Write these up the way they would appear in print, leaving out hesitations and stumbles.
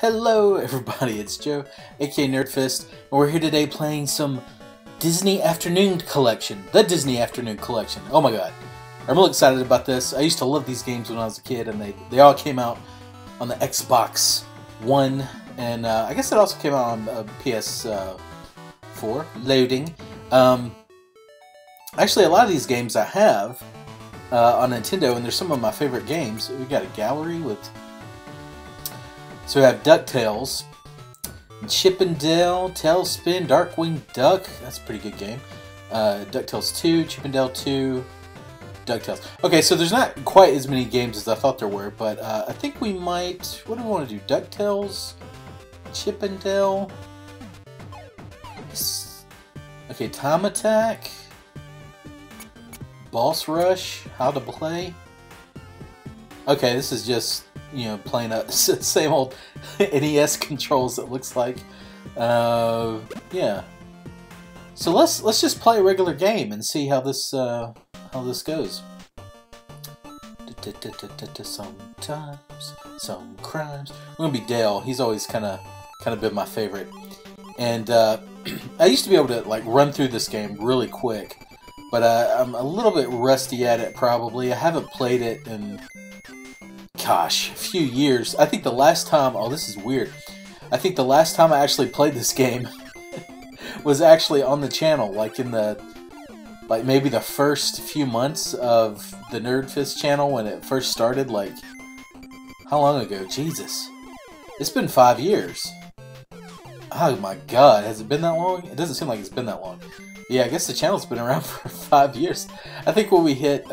Hello everybody, it's Joe, aka NerdFist, and we're here today playing some Disney Afternoon Collection. The Disney Afternoon Collection. Oh my god. I'm really excited about this. I used to love these games when I was a kid, and they all came out on the Xbox One, and I guess it also came out on PS4. Loading. Actually, a lot of these games I have on Nintendo, and they're some of my favorite games. We got a gallery with... So we have DuckTales, Chip and Dale, Tailspin, Darkwing Duck. That's a pretty good game. DuckTales 2, Chip and Dale 2, DuckTales. Okay, so there's not quite as many games as I thought there were, but I think we might... What do we want to do? DuckTales, Chip and Dale. Okay, Time Attack, Boss Rush, How to Play. Okay, this is just... you know, playing a same old NES controls, it looks like. Yeah. So let's just play a regular game and see how this goes. Sometimes some crimes. We're gonna be Dale. He's always kind of been my favorite. And I used to be able to like run through this game really quick, but I'm a little bit rusty at it. Probably I haven't played it in, gosh, a few years. I think the last time... Oh, this is weird. I think the last time I actually played this game was actually on the channel, like in the... like maybe the first few months of the NerdFist channel when it first started, like... How long ago? Jesus. It's been 5 years. Oh my god, has it been that long? It doesn't seem like it's been that long. Yeah, I guess the channel's been around for 5 years. I think when we hit,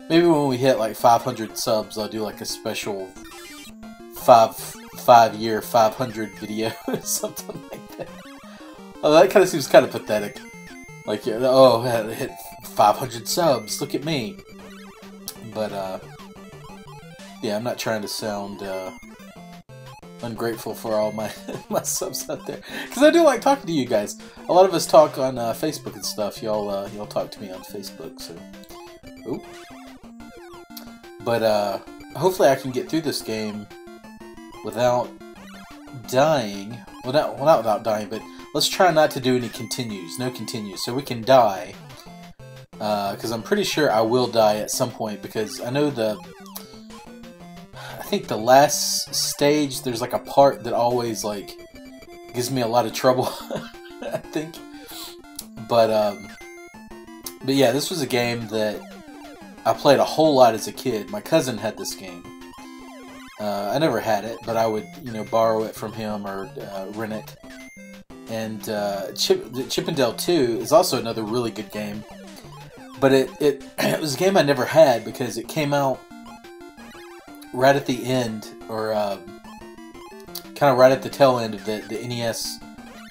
maybe when we hit like 500 subs, I'll do like a special 5-year 500 video or something like that. Oh, that kind of seems kind of pathetic. Like, oh, I hit 500 subs, look at me. But, yeah, I'm not trying to sound ungrateful for all my my subs out there, because I do like talking to you guys. A lot of us talk on Facebook and stuff. Y'all talk to me on Facebook, so. Oop. But hopefully I can get through this game without dying. Well, not without dying, but let's try not to do any continues. No continues, so we can die. Because I'm pretty sure I will die at some point, because I know I think the last stage, there's like a part that always like gives me a lot of trouble. I think. But yeah, this was a game that I played a whole lot as a kid. My cousin had this game. I never had it, but I would, you know, borrow it from him or rent it. And Chip and Dale 2 is also another really good game. But it was a game I never had because it came out right at the end, or kind of right at the tail end of the NES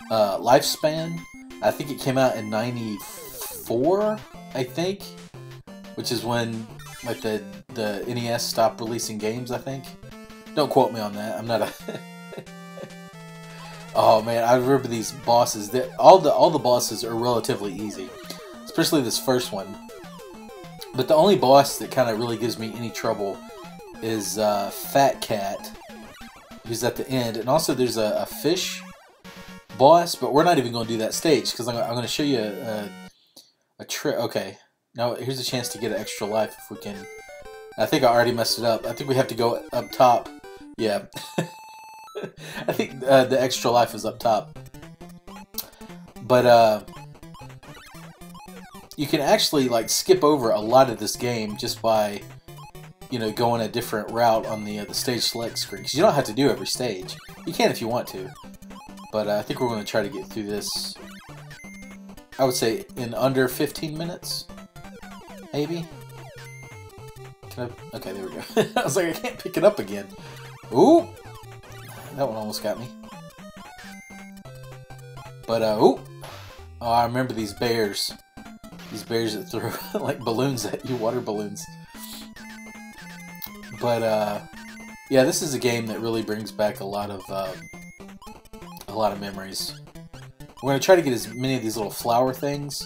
lifespan. I think it came out in '94, I think. Which is when, like, the NES stopped releasing games, I think. Don't quote me on that. I'm not a... Oh, man, I remember these bosses. All the bosses are relatively easy. Especially this first one. But the only boss that kind of really gives me any trouble is Fat Cat, who's at the end. And also there's a fish boss, but we're not even going to do that stage, because I'm going to show you a trick. Okay. Now, here's a chance to get an extra life if we can. I think I already messed it up. I think we have to go up top. Yeah. I think the extra life is up top. But, you can actually, like, skip over a lot of this game just by, you know, going a different route on the stage select screen. Because you don't have to do every stage. You can if you want to. But I think we're going to try to get through this, I would say, in under 15 minutes. Maybe? Can I... Okay, there we go. I was like, I can't pick it up again. Ooh! That one almost got me. But, ooh! Oh, I remember these bears. These bears that throw, like, balloons at you, water balloons. But, yeah, this is a game that really brings back a lot of memories. We're going to try to get as many of these little flower things.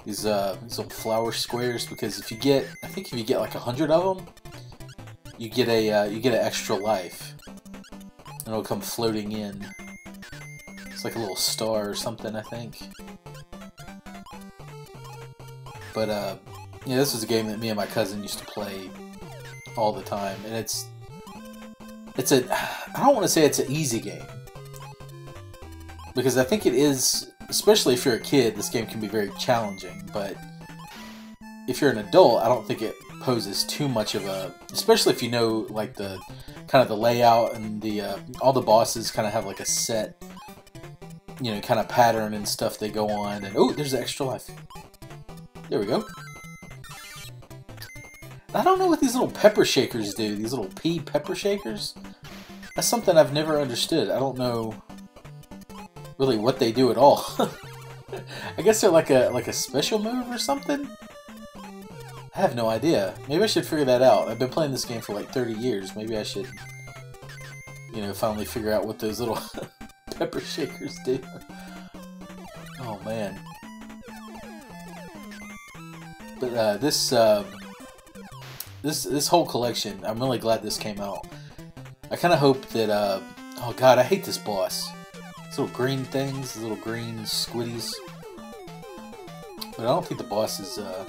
These little flower squares, because if you get, I think if you get like 100 of them, you get an extra life. And it'll come floating in. It's like a little star or something, I think. But, yeah, this was a game that me and my cousin used to play all the time. And it's I don't want to say it's an easy game. Because I think it is, especially if you're a kid, this game can be very challenging. But if you're an adult, I don't think it poses too much of a, especially if you know like the kind of the layout and the all the bosses kind of have like a set, you know, kind of pattern and stuff they go on. And oh, there's an extra life. There we go. I don't know what these little pepper shakers do. These little pea pepper shakers. That's something I've never understood. I don't know really what they do at all. I guess they're like a special move or something. I have no idea. Maybe I should figure that out. I've been playing this game for like 30 years. Maybe I should, you know, finally figure out what those little pepper shakers do. Oh man. But this whole collection, I'm really glad this came out. I kind of hope that, oh god, I hate this boss. These little green things, these little green squiddies. But I don't think the bosses, none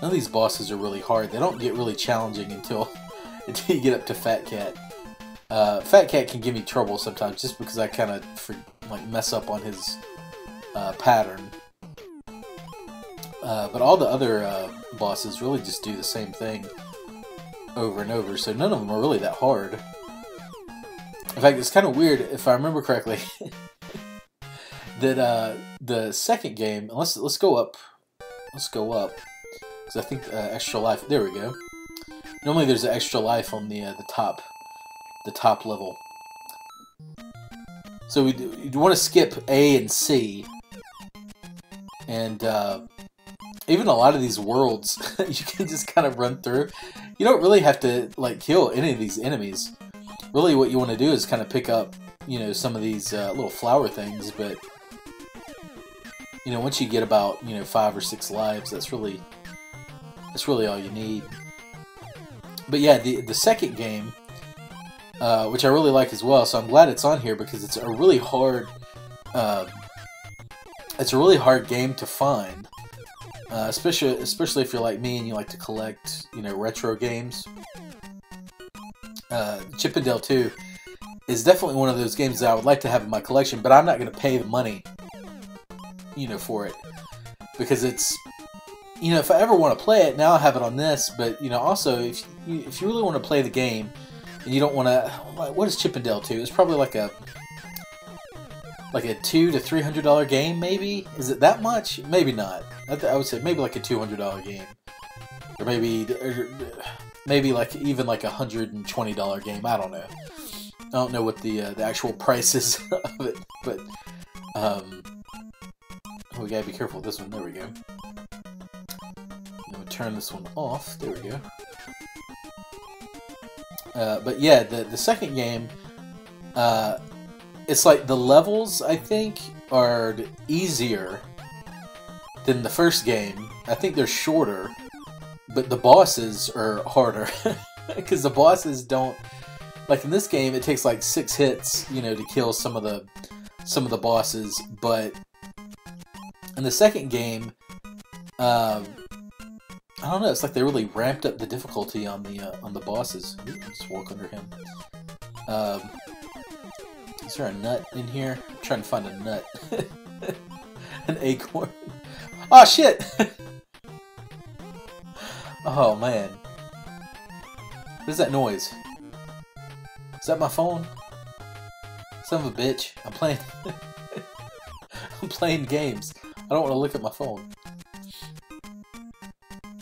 of these bosses are really hard. They don't get really challenging until you get up to Fat Cat. Fat Cat can give me trouble sometimes just because I kind of like mess up on his pattern. But all the other bosses really just do the same thing over and over, so none of them are really that hard. In fact, it's kind of weird, if I remember correctly, that the second game, let's go up, because I think extra life, there we go. Normally there's an extra life on the top level. So we want to skip A and C, and even a lot of these worlds you can just kind of run through. You don't really have to like kill any of these enemies. Really what you want to do is kind of pick up, you know, some of these little flower things, but you know, once you get about, you know, 5 or 6 lives, that's really all you need. But yeah, the second game, which I really like as well, so I'm glad it's on here because it's a really hard game to find. Especially if you're like me and you like to collect, you know, retro games. Chip 'n Dale 2 is definitely one of those games that I would like to have in my collection, but I'm not going to pay the money, you know, for it. Because it's, you know, if I ever want to play it, now I have it on this, but, you know, also, if you really want to play the game, and you don't want to, what is Chip 'n Dale 2? It's probably like a $200 to $300 game, maybe? Is it that much? Maybe not. I would say maybe like a $200 game. Or maybe like even like a $120 game. I don't know. I don't know what the actual price is of it, but we gotta be careful with this one. There we go. Then we turn this one off. There we go. But yeah, the second game, it's like the levels, I think, are easier than the first game. I think they're shorter, but the bosses are harder. Because the bosses don't... Like in this game, it takes like 6 hits, you know, to kill some of the bosses, but in the second game, I don't know, it's like they really ramped up the difficulty on the bosses. Ooh, I'll just walk under him. Is there a nut in here? I'm trying to find a nut. An acorn. Oh shit! Oh man. What is that noise? Is that my phone? Son of a bitch. I'm playing I'm playing games. I don't want to look at my phone.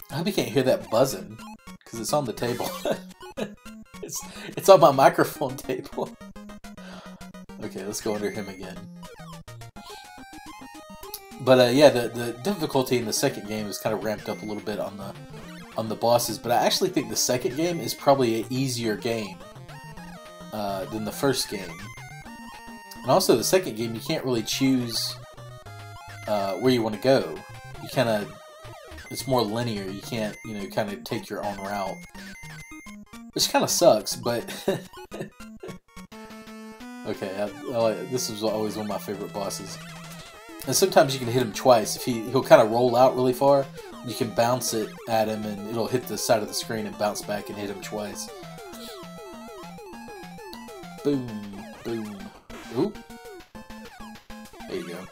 I hope you can't hear that buzzing, because it's on the table. It's on my microphone table. Okay, let's go under him again. But yeah, the difficulty in the second game is kind of ramped up a little bit on the bosses. But I actually think the second game is probably an easier game than the first game. And also, the second game, you can't really choose where you want to go. You kind of, it's more linear. You can't, you know, kind of take your own route, which kind of sucks. But Okay, this is always one of my favorite bosses. And sometimes you can hit him twice. If he'll kind of roll out really far, you can bounce it at him, and it'll hit the side of the screen and bounce back and hit him twice. Boom, boom. Oop. There you go.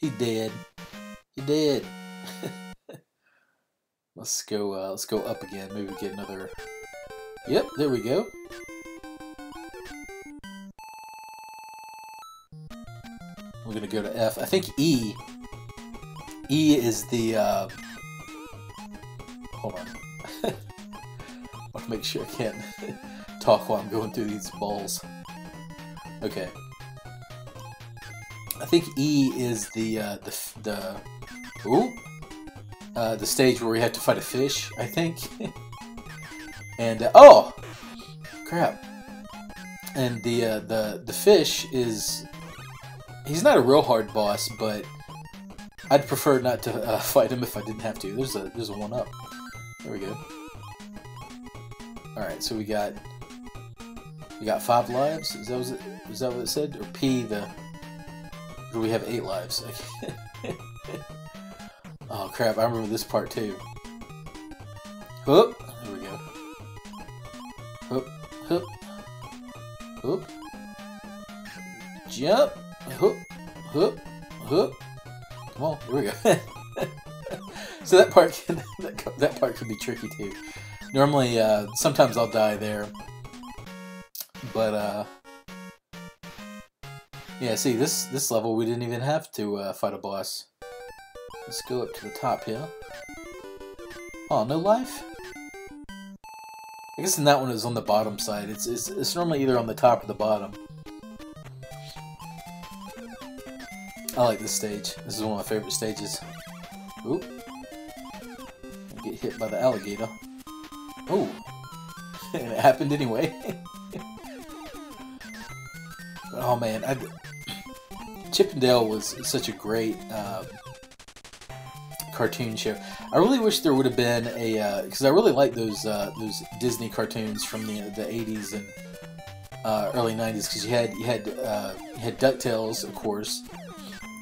He dead. He dead. Let's go up again. Maybe get another. Yep, there we go. We're gonna go to F. I think E. E is the. Hold on. I want to make sure I can't talk while I'm going through these balls. Okay. I think E is the stage where we have to fight a fish, I think. And oh, crap! And the fish is, he's not a real hard boss, but I'd prefer not to fight him if I didn't have to. There's a 1-up. There we go. All right, so we got 5 lives. Is that what it said? Or P or we have 8 lives? Oh crap! I remember this part too. Whoop! There we go. Whoop! Whoop! Whoop! Jump! Whoop! Whoop! Whoop! Come on! Here we go. So that part can be tricky too. Normally, sometimes I'll die there, but yeah. See, this level we didn't even have to fight a boss. Let's go up to the top here. Oh, no life? I guess in that one it's on the bottom side. It's normally either on the top or the bottom. I like this stage. This is one of my favorite stages. Oop. Get hit by the alligator. Oh. And it happened anyway. Oh man, Chip and Dale was such a great cartoon show. I really wish there would have been a because I really like those Disney cartoons from the 80s and early 90s, because you had DuckTales, of course,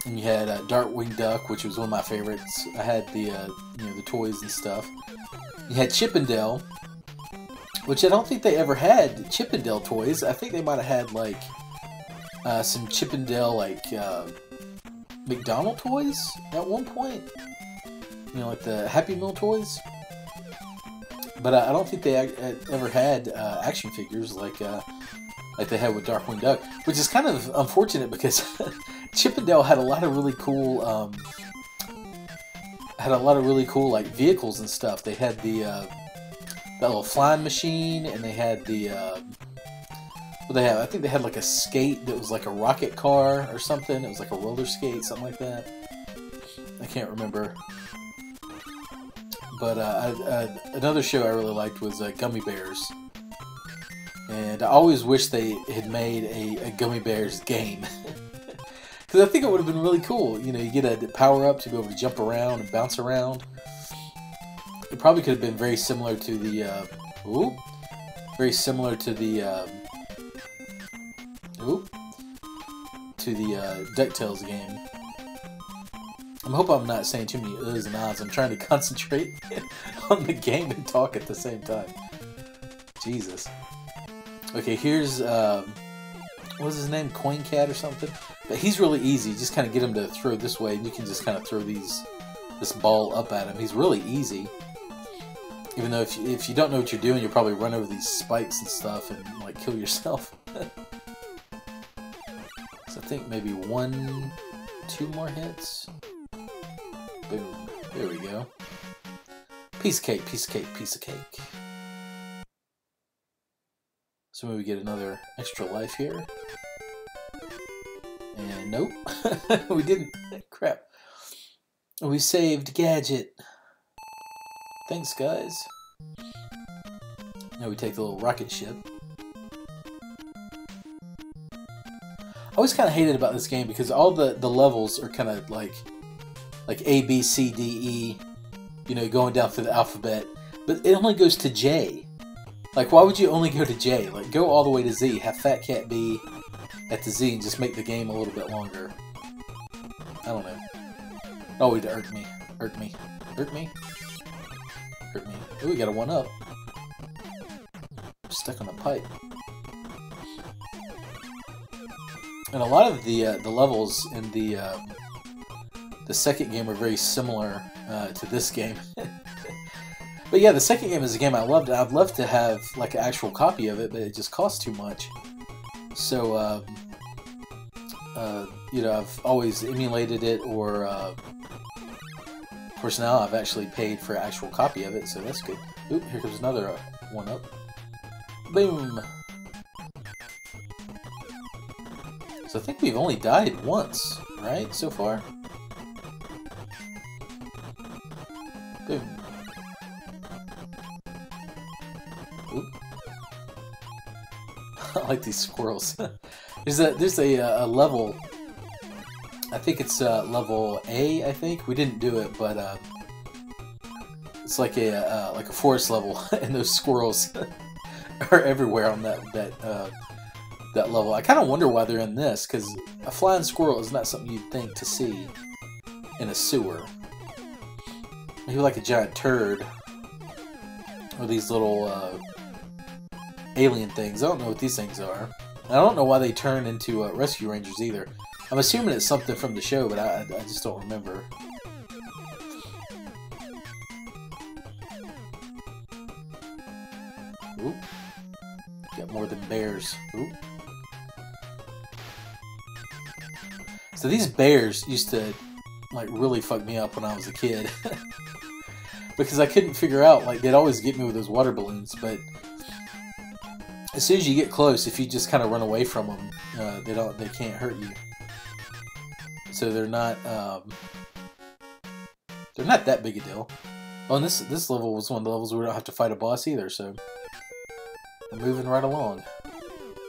and you had Darkwing Duck, which was one of my favorites. I had the the toys and stuff. You had Chip and Dale, which I don't think they ever had Chip and Dale toys. I think they might have had like some Chip and Dale like McDonald toys at one point. Like the Happy Meal toys. But I don't think they ever had action figures like they had with Darkwing Duck, which is kind of unfortunate because Chip and Dale had a lot of really cool like vehicles and stuff. They had that little flying machine, and they had what they have. I think they had like a skate that was like a rocket car or something. It was like a roller skate, something like that. I can't remember. But another show I really liked was Gummy Bears. And I always wish they had made a Gummy Bears game. Because I think it would have been really cool. You get a power-up to be able to jump around and bounce around. It probably could have been very similar to the... DuckTales game. I hope I'm not saying too many uhs and ahs. I'm trying to concentrate on the game and talk at the same time. Jesus. Okay, here's, what's his name? Coin Cat or something? But he's really easy. Just kind of get him to throw this way, and you can just kind of throw this ball up at him. He's really easy. Even though if you don't know what you're doing, you'll probably run over these spikes and stuff and, like, kill yourself. So I think maybe 2 more hits. Boom. There we go. Piece of cake, piece of cake, piece of cake. So maybe get another extra life here. And nope. We didn't. Crap. We saved Gadget. Thanks, guys. Now we take the little rocket ship. I always kind of hated about this game because all the levels are kind of like A, B, C, D, E, going down through the alphabet, but it only goes to J. Like, why would you only go to J? Like, go all the way to Z. Have Fat Cat be at the Z and just make the game a little bit longer. I don't know. Oh, it irked me. Irked me. Irked me. Irked me. Oh, we got a 1-up. Stuck on the pipe. And a lot of the levels in the second game are very similar to this game. But yeah, the second game is a game I loved. I'd love to have like an actual copy of it, but it just costs too much. So, you know, I've always emulated it, or of course now I've actually paid for an actual copy of it, so that's good. Oop, here comes another 1-up. Boom! So I think we've only died once, right, so far? Boom. Oop. I like these squirrels. There's a level. I think it's level A. I think we didn't do it, but it's like a forest level, and those squirrels are everywhere on that level. I kind of wonder why they're in this, because a flying squirrel is not something you'd think to see in a sewer. Maybe like a giant turd, or these little alien things. I don't know what these things are. And I don't know why they turn into rescue rangers either. I'm assuming it's something from the show, but I just don't remember. Oop. Got more than bears. Oop. So these bears used to like really fuck me up when I was a kid. Because I couldn't figure out, like, they'd always get me with those water balloons, but as soon as you get close, if you just kind of run away from them, they can't hurt you. So they're not that big a deal. Oh, and this level was one of the levels where we don't have to fight a boss either, so I'm moving right along.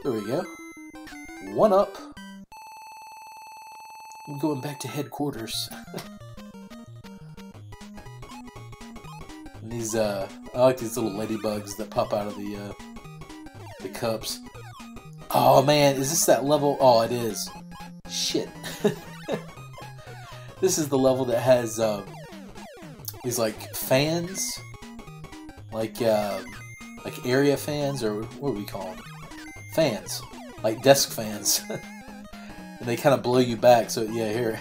There we go. 1-up. I'm going back to headquarters. And these I like these little ladybugs that pop out of the cups. Oh man, is this that level? Oh, it is. Shit. This is the level that has these like fans, like area fans, or what do we call them? Fans, like desk fans, and they kind of blow you back. So yeah, here.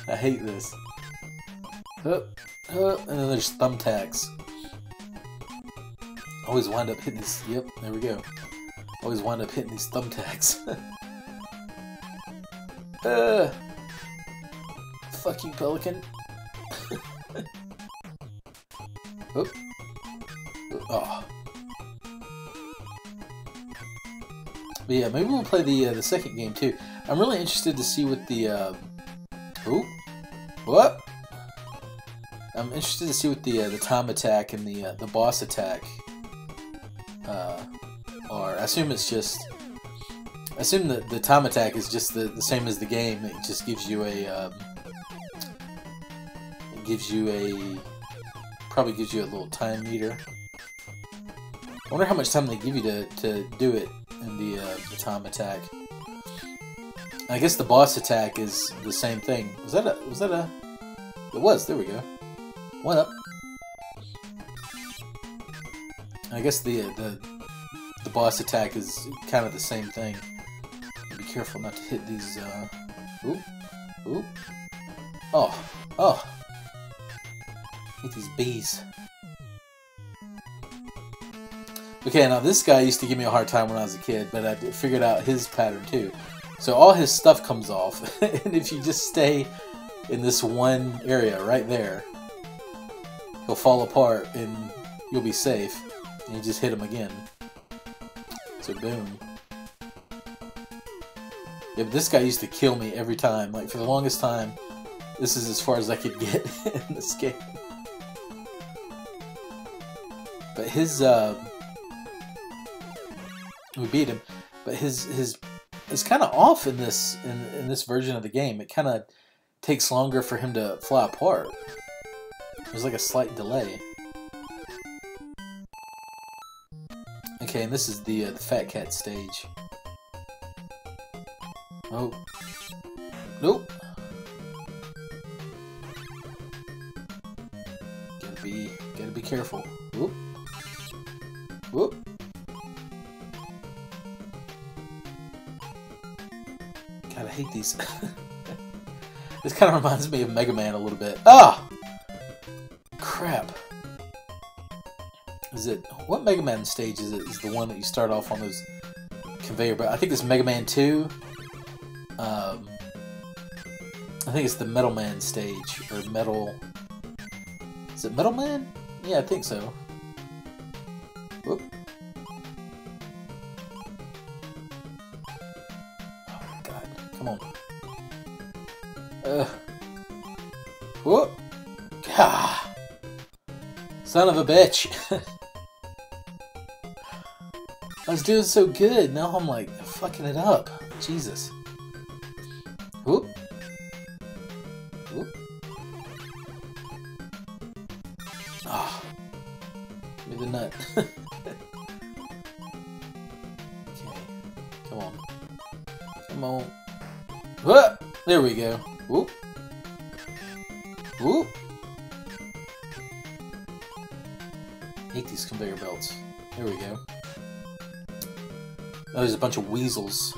I hate this. And then there's thumbtacks. Always wind up hitting these. Yep, there we go. Always wind up hitting these thumbtacks. Fuck you, pelican. Oh. Oh. But yeah, maybe we'll play the second game too. I'm really interested to see what the oh, what? I'm interested to see what the time attack and the boss attack are. I assume it's just. I assume that the time attack is just the same as the game. It just gives you a. Probably gives you a little time meter. I wonder how much time they give you to do it in the time attack. I guess the boss attack is the same thing. Was that a? It was. There we go. 1-up. I guess the boss attack is kind of the same thing. Be careful not to hit these. Oop, oop. Oh. Hit these bees. Okay, now this guy used to give me a hard time when I was a kid, but I figured out his pattern too. So all his stuff comes off, and if you just stay in this one area right there, he'll fall apart and you'll be safe. And you just hit him again. So boom. Yeah, but this guy used to kill me every time. Like for the longest time, this is as far as I could get in this game. But his we beat him, but his it's kind of off in this version of the game. It kind of takes longer for him to fly apart. There's like a slight delay. Okay, and this is the Fat Cat stage. Oh. Nope. Gotta be careful. Whoop. Whoop. God, I hate these. This kind of reminds me of Mega Man a little bit. Ah! Crap. Is it... What Mega Man stage is it? Is the one that you start off on those conveyor belts? I think it's Mega Man 2. I think it's the Metal Man stage. Or Metal... Is it Metal Man? Yeah, I think so. Whoop. Oh my god. Come on. Whoop. Gah. Son of a bitch. I was doing so good. Now I'm like fucking it up. Jesus. Whoop. Whoop. Ah. Give me the nut. Okay. Come on. Come on. Whoop. There we go. Whoop. Whoop. Hate these conveyor belts. There we go. Oh, there's a bunch of weasels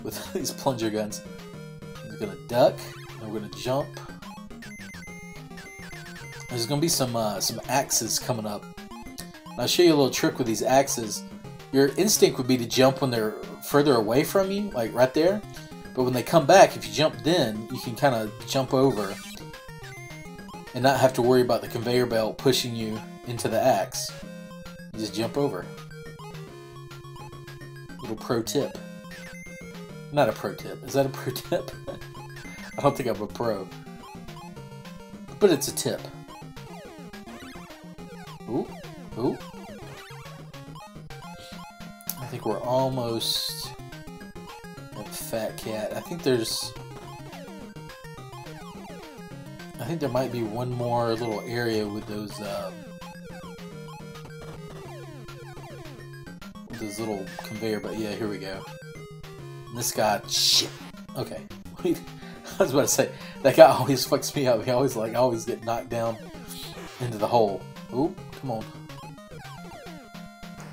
with these plunger guns. We're gonna duck, and we're gonna jump. There's gonna be some axes coming up. And I'll show you a little trick with these axes. Your instinct would be to jump when they're further away from you, like right there. But when they come back, if you jump then, you can kind of jump over and not have to worry about the conveyor belt pushing you into the axe. You just jump over. Little pro tip. Not a pro tip. Is that a pro tip? I don't think I'm a pro. But it's a tip. Ooh. Ooh. I think we're almost at Fat Cat. I think there's... I think there might be one more little area with those little conveyor, but yeah, here we go. And this guy, shit. Okay, I was about to say that guy always fucks me up. He always get knocked down into the hole. Ooh, come on!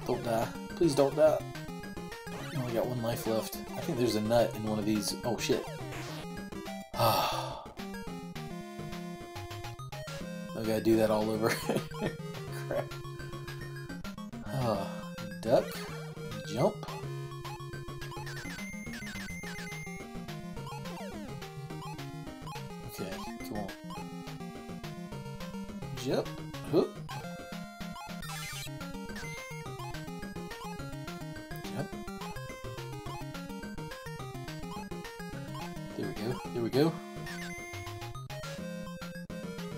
Don't die, please don't die. I only got one life left. I think there's a nut in one of these. Oh shit! Ah. I gotta do that all over. Crap. Oh, duck, jump. Okay, come on. Jump. Whoop. Jump. There we go. There we go.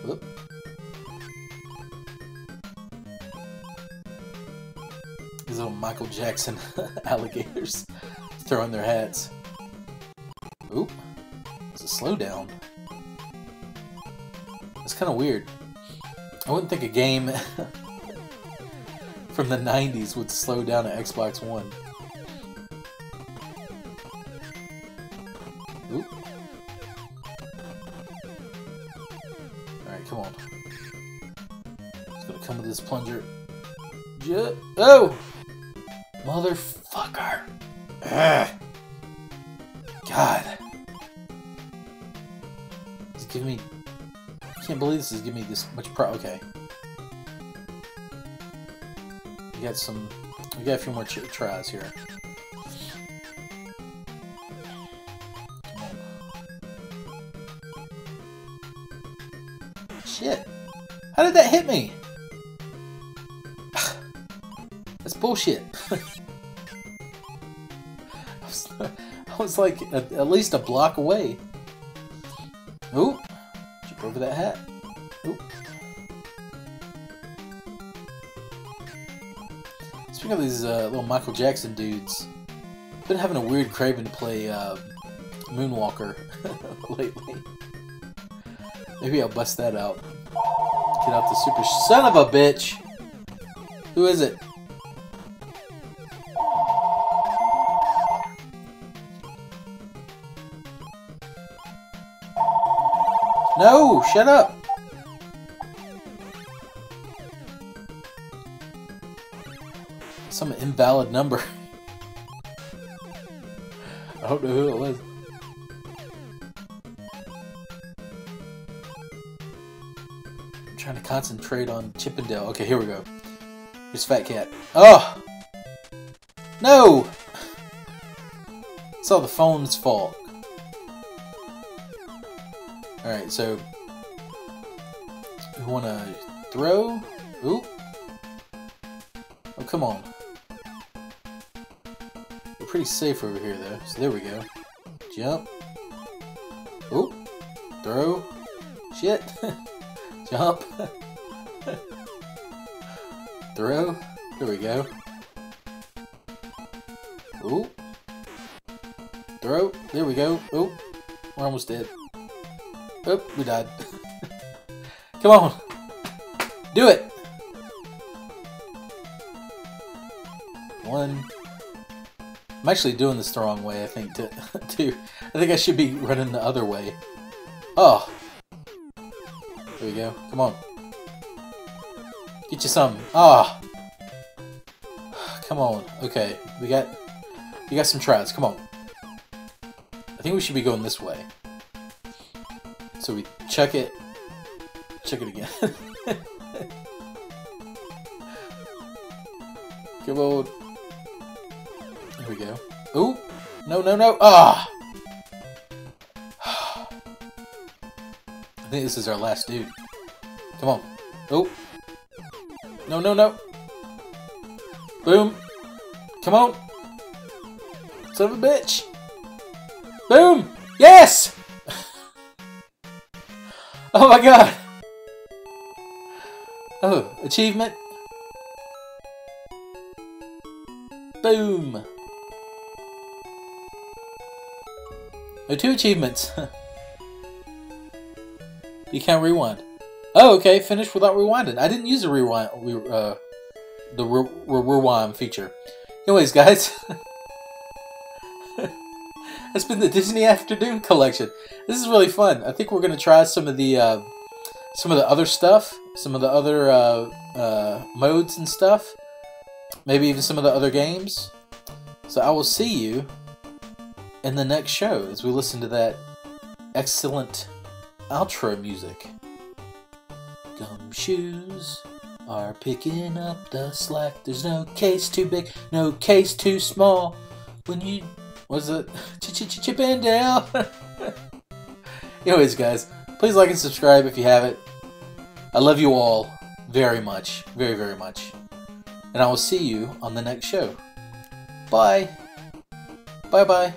Whoop. These little Michael Jackson alligators throwing their hats. Oop. It's a slowdown. It's kind of weird. I wouldn't think a game from the 90s would slow down an Xbox One. Oop. Alright, come on. It's gonna come with this plunger. Oh! Motherfucker! Ugh. God. It's giving me... I can't believe this is giving me this much okay. We got a few more tries here. Come on. Shit! How did that hit me? That's bullshit. I was like at least a block away. Ooh! Jump over that hat. Ooh. Speaking of these little Michael Jackson dudes, I've been having a weird craving to play Moonwalker lately. Maybe I'll bust that out. Get out the super son of a bitch! Who is it? No! Shut up! Some invalid number. I don't know who it was. I'm trying to concentrate on Chippendale. Okay, here we go. Here's Fat Cat. Oh! No! It's all the phone's fault. Alright, so... we want to throw? Ooh! Oh, come on. We're pretty safe over here, though. So there we go. Jump. Ooh! Throw. Shit! Jump. Throw. There we go. Ooh. Throw. There we go. Ooh. We're almost dead. Oop, we died. Come on. Do it. One. I'm actually doing this the wrong way, I think, too. I think I should be running the other way. Oh. There we go. Come on. Get you some. Ah. Oh. Come on. Okay. We got some tries. Come on. I think we should be going this way. So we check it. Check it again. Come on. Here we go. Ooh. No, no, no. Ah. I think this is our last dude. Come on. Oh. No, no, no. Boom. Come on. Son of a bitch. Boom. Yes! Oh my god. Oh, achievement. Boom. Oh, 2 achievements. You can't rewind. Oh, okay. Finished without rewinding. I didn't use the rewind, rewind feature. Anyways, guys, that's been the Disney Afternoon collection. This is really fun. I think we're gonna try some of the other stuff, some of the other modes and stuff. Maybe even some of the other games. So I will see you in the next show as we listen to that excellent outro music. Gumshoes are picking up the slack. There's no case too big, no case too small. When you... was it? Chippendale? Anyways, guys, please like and subscribe if you haven't. I love you all very much. Very, very much. And I will see you on the next show. Bye. Bye-bye.